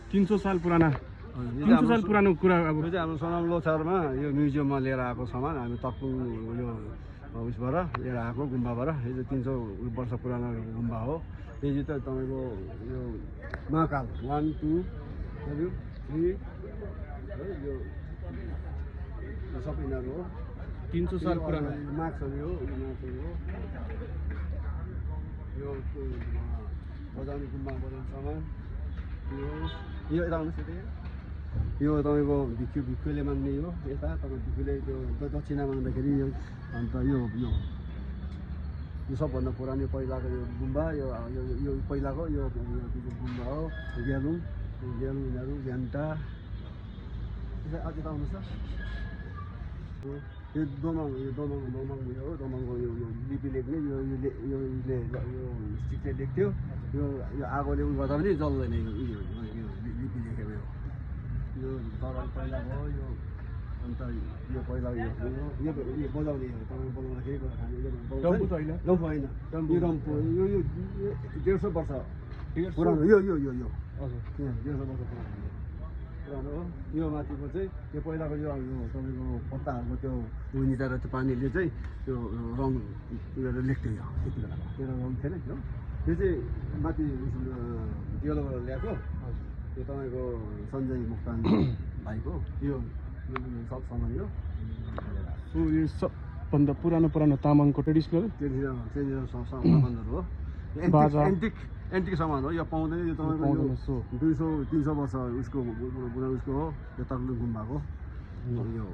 300 साल पुराना 300 साल पुरानो कुरा अब यो चाहिँ हाम्रो सोनाम लोछारमा यो म्युजियममा लिएर आएको सामान हामी तक्पुङ यो उसबाट लिएर आएको गुम्बाबाट यो चाहिँ 300 वर्ष पुरानो गुम्बा हो। यो चाहिँ तपाईँको यो महाकाल 1 2 3 यो सबै यिनीहरू हो। 300 साल पुरानो मार्क्सहरू हो यो बजाउने गुम्बा बजाउने सामान यो यता आउनुहोस् यता यो तपाईँको भिक्खुले माग्ने हो। यता तपाईँ भिक्खुले त्यो दक्षिणा माग्दाखेरि यो अन्त यो सबभन्दा पुरानो पहिलाको यो गुम्बा यो पहिलाको यो गुम्बा हो। ग्यालुङ यिनीहरू झ्यान्टा यता आउनुहोस् यो दोमाङ उयो हो। दोमाङको यो लिपि लेख्ने यो स्टिकले लेख्थ्यो। यो आगोले उयो गर्दा पनि जल्दैन यो लिपि लेखेको यो दरबार पहिलाको हो। यो अन्त यो पहिला यो बजाउने हो। तपाईँ बजाउँदाखेरि डम्फु होइन यो डम्फु यो 150 वर्ष पुरानो यो हजुर 150 वर्ष पुरानो हो। यो माथिको चाहिँ त्यो पहिलाको यो तपाईँको पत्ताहरूको त्यो उयो निचाएर त्यो पानीले चाहिँ त्यो रङ गरेर लेख्थ्यो यो त्यति बेला त्यो रङ थिएन त्यो चाहिँ माथि डेलोबाट ल्याएको त्यो तपाईँको सञ्जय मुक्तान भाइको यो सब सामान यो सबभन्दा पुरानो तामाङको ट्रेडिसनल सामानहरू हो। एन्टिक सामान हो। यो पाउँदैन यो तपाईँको 200-300 वर्ष उसको हो। यो तक्लिङ गुम्बाको यो